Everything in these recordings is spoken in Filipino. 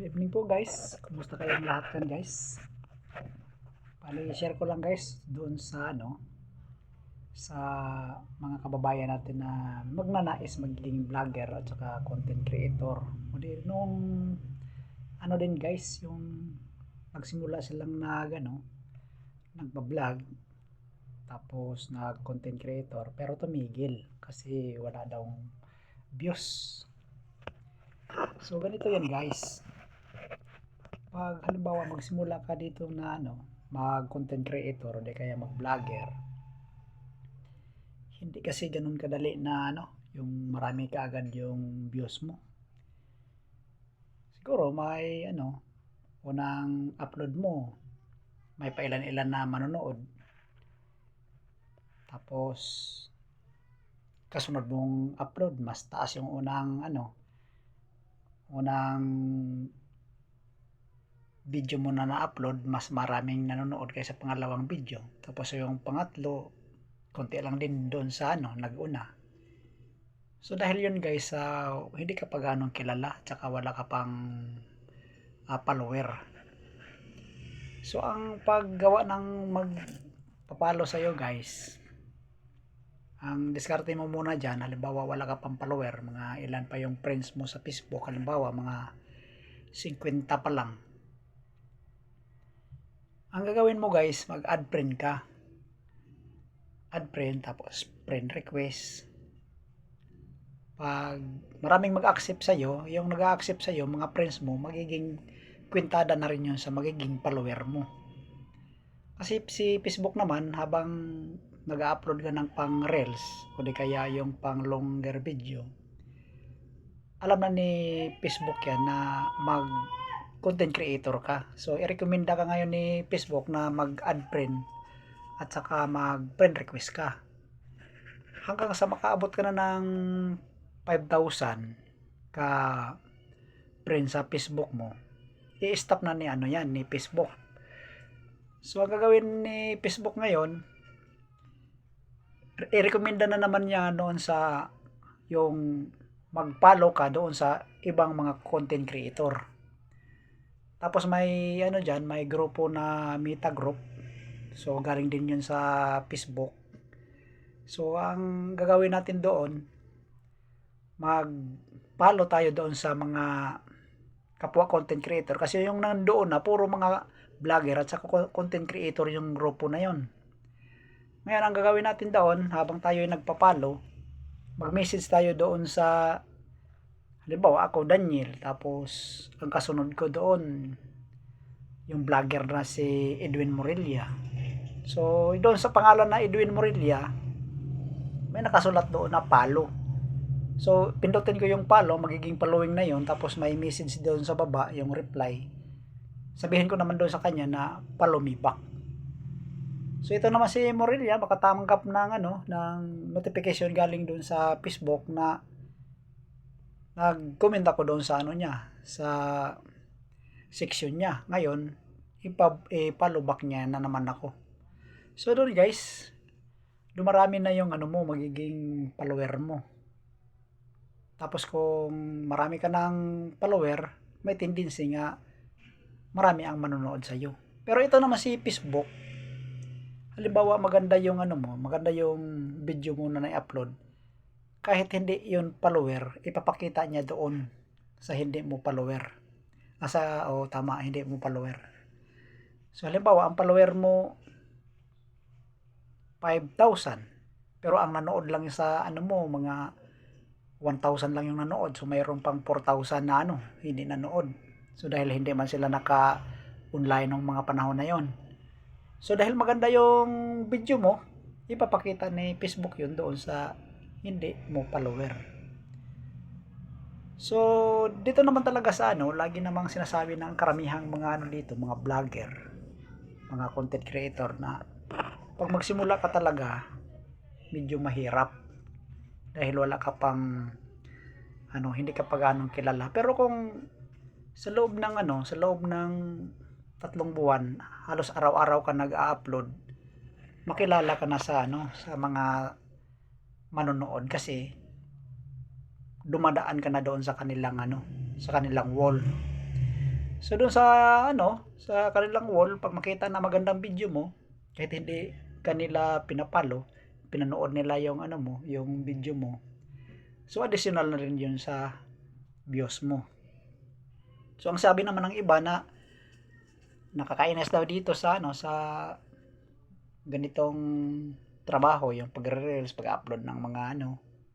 Good evening po guys. Kumusta kayong lahat kan guys? Share ko lang guys doon sa sa mga kababayan natin na magnanais magiging vlogger at saka content creator. O di nung din guys, yung nagsimula silang nagba-vlog tapos nag-content creator pero tumigil kasi wala daw views. So ganito yan guys. Pag halimbawa magsimula ka dito na mag content creator o di kaya mag vlogger, hindi kasi ganun kadali na yung marami kaagad yung views mo. Siguro may unang upload mo may pailan-ilan na manonood, tapos kasunod mong upload mas taas yung unang video mo na na-upload, mas maraming nanonood kaysa pangalawang video. Tapos yung pangatlo, konti lang din doon sa nag-una. So dahil yun guys, hindi ka pa ganong kilala, tsaka wala ka pang follower. So ang paggawa ng magpapalo sa'yo guys, ang diskarte mo muna dyan, halimbawa wala ka pang follower, mga ilan pa yung friends mo sa Facebook, halimbawa mga 50 pa lang. Ang gagawin mo guys, mag-add friend ka. Add friend, tapos friend request. Pag maraming mag-accept sa'yo, yung nag-accept sa'yo, mga friends mo, magiging kwintada na rin yun sa magiging follower mo. Kasi si Facebook naman, habang nag-upload ka ng pang reels, o di kaya yung pang longer video, alam na ni Facebook yan na mag content creator ka. So i-recommenda ka ngayon ni Facebook na mag-add friend at saka mag-friend request ka. Hanggang sa makaabot ka na ng 5,000 ka friend sa Facebook mo, i-stop na ni ni Facebook. So ang gagawin ni Facebook ngayon, i-recommenda na naman niya noon sa yung mag-follow ka doon sa ibang mga content creator. Tapos may dyan, may grupo na Meta Group. So galing din yun sa Facebook. So ang gagawin natin doon, mag-follow tayo doon sa mga kapwa content creator. Kasi yung nandoon na, puro mga vlogger at saka content creator yung grupo na yon. Ngayon ang gagawin natin doon, habang tayo ay nagpa-follow, mag-message tayo doon sa, halimbawa ako Daniel, tapos ang kasunod ko doon yung vlogger na si Edwin Morilla. So doon sa pangalan na Edwin Morilla, may nakasulat doon na follow. So pindutin ko yung follow, magiging following na yon, tapos may message doon sa baba yung reply. Sabihin ko naman doon sa kanya na follow me back. So ito naman si Morilla, makatanggap ng ng notification galing doon sa Facebook na nag-comment ako doon sa niya, sa section niya. Ngayon, i-follow back niya na naman ako. So doon guys, dumarami na yung mo, magiging follower mo. Tapos kung marami ka ng follower, may tendency nga marami ang manonood sa iyo. Pero ito naman si Facebook, halimbawa maganda yung maganda yung video mo na i-upload, kahit hindi yun follower, ipapakita niya doon sa hindi mo follower. Hindi mo follower. So halimbawa ang follower mo 5,000, pero ang nanood lang sa mo, mga 1,000 lang yung nanood. So mayroon pang 4,000 na hindi nanood. So dahil hindi man sila naka-online ng mga panahon na yon. So dahil maganda yung video mo, ipapakita ni Facebook yun doon sa hindi mo follower. So dito naman talaga sa lagi namang sinasabi ng karamihang mga dito, mga vlogger, mga content creator, na pag magsimula ka talaga, medyo mahirap dahil wala ka pang hindi ka pa ganong kilala. Pero kung sa loob ng 3 buwan, halos araw-araw ka nag-a-upload, makilala ka na sa sa mga manonood, kasi dumadaan ka na doon sa kanilang wall. So doon sa sa kanilang wall, pag makita na magandang video mo, kahit hindi kanila pinapalo, pinanood nila yung mo, yung video mo. So additional na rin 'yun sa views mo. So ang sabi naman ng iba na nakakainis daw dito sa sa ganitong trabaho, yung pagre-reels, pag-upload ng mga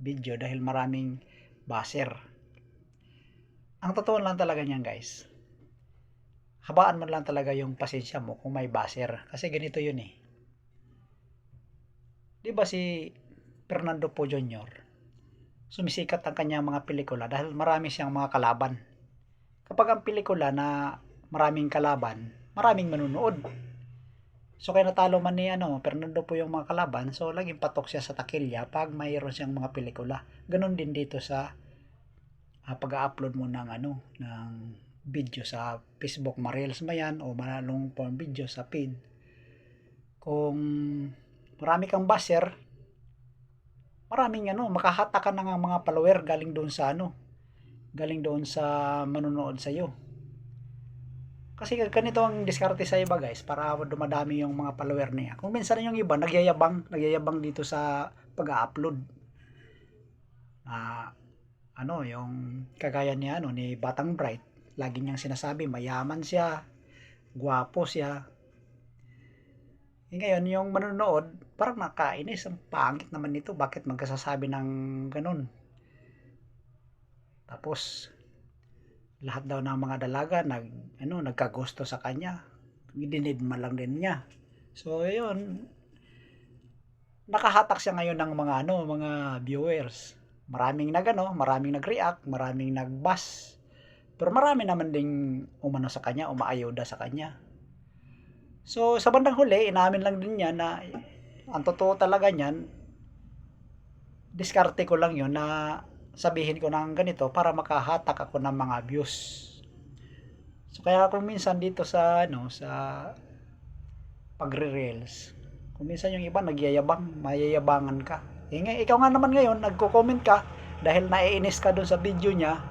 video dahil maraming baser. Ang totoo lang talaga niyan, guys. Habaan mo lang talaga yung pasensya mo kung may baser. Kasi ganito yun eh. Di ba si Fernando Po Jr., sumisikat ang kanyang mga pelikula dahil marami siyang mga kalaban. Kapag ang pelikula na maraming kalaban, maraming manunood. So kaya natalo man ni Fernando Po yung mga kalaban, so laging patok siya sa takilya pag mayroon siyang mga pelikula. Ganon din dito sa pag-upload mo ng ng video sa Facebook, ma-reels mo yan o long form video sa feed. Kung marami kang baser, maraming makahatak ka ng mga follower galing doon sa galing doon sa manonood sa iyo. Kasi ganito ang diskarte sa iba, guys, para dumadami yung mga follower niya. Kung minsan yung iba nagyayabang dito sa pag-upload. Yung kagaya ni Batang Bright, lagi niyang sinasabi mayaman siya, gwapo siya. Ngayon yung manonood, parang nakainis, ang pangit naman nito, bakit magkasasabi ng ganun? Tapos lahat daw ng mga dalaga nagkagusto sa kanya, dinidma lang din niya. So yun, nakahatak siya ngayon ng mga viewers. Maraming maraming nag-react, maraming nag-bash. Pero marami naman ding sa kanya, umaayuda sa kanya. So sa bandang huli, inamin lang din niya na ang totoo talaga niyan, diskarte ko lang yun na sabihin ko ng ganito para makahatak ako ng mga views. So kaya kung minsan dito sa sa pagre-reels, kung minsan yung iba mayayabangan ka. Ikaw nga naman ngayon nagko-comment ka dahil naiinis ka doon sa video niya,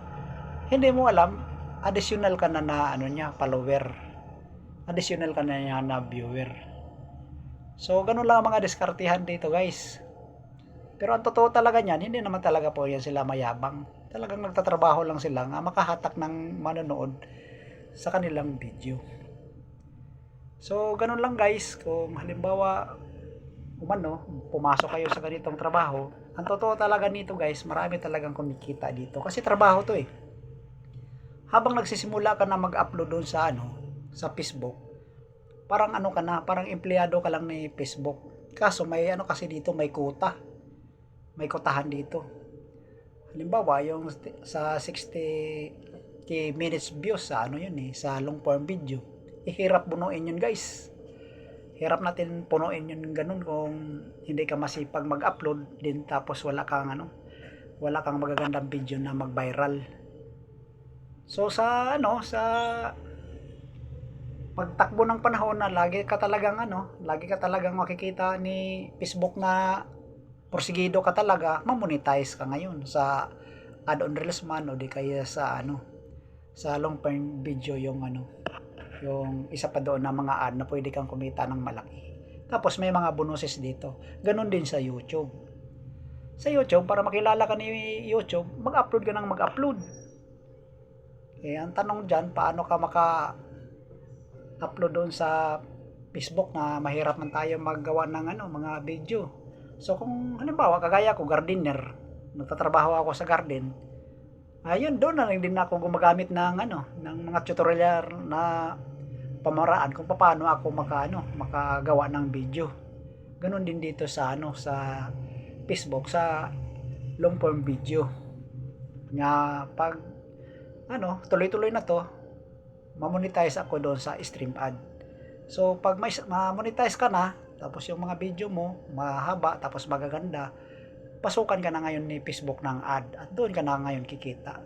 hindi mo alam additional ka na niya follower. Additional ka na niya na viewer. So ganun lang ang mga diskartehan dito, guys. Pero ang totoo talaga niyan, hindi naman talaga po yan sila mayabang. Talagang nagtatrabaho lang sila nga makahatak ng manonood sa kanilang video. So, ganun lang, guys. Kung halimbawa, pumasok kayo sa ganitong trabaho, ang totoo talaga nito, guys, marami talagang kumikita dito. Kasi trabaho to eh. Habang nagsisimula ka na mag-upload doon sa sa Facebook, parang ka na, parang empleyado ka lang ni Facebook. Kaso may kasi dito, may quota. May kotahan dito. Halimbawa, yung sa 60 minutes views sa sa long form video. Hirap punuin yun, guys. Hirap natin punuin yun ganun kung hindi ka masipag mag-upload din tapos wala kang magagandang video na mag-viral. So sa sa pagtakbo ng panahon na lagi ka talagang makikita ni Facebook na porsigido ka talaga, mamonetize ka ngayon sa add-on reels man o di kaya sa sa long form video yung yung isa pa doon na mga ad na pwede kang kumita ng malaki. Tapos may mga bonuses dito. Ganon din sa YouTube. Sa YouTube, para makilala ka ni YouTube, mag-upload ka ng mag-upload. Ang tanong dyan, paano ka maka-upload doon sa Facebook na mahirap man tayo maggawa ng mga video. So kung halimbawa kagaya ko gardener, nagtatrabaho ako sa garden, ayun doon na lang din ako gumagamit ng ng mga tutorial na pamaraan kung paano ako makagawa ng video. Ganun din dito sa sa Facebook sa long form video. Nga pag tuloy-tuloy na to, mamonetize ako doon sa stream ad. So pag may ma-monetize ka na, tapos yung mga video mo mahaba tapos magaganda, pasukan ka na ngayon ni Facebook ng ad at doon ka na ngayon kikita.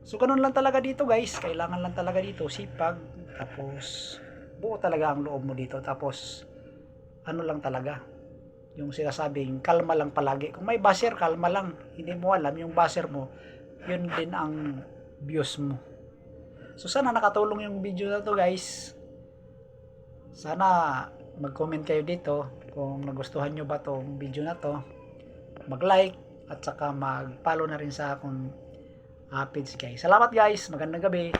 So ganun lang talaga dito, guys. Kailangan lang talaga dito sipag, tapos buo talaga ang loob mo dito, tapos lang talaga yung sinasabing kalma lang palagi. Kung may basher, kalma lang. Hindi mo alam yung basher mo, yun din ang views mo. So sana nakatulong yung video na to guys. Sana mag-comment kayo dito kung nagustuhan nyo ba tong video na to. Mag-like at saka mag-follow na rin sa akong page guys. Salamat guys, magandang gabi.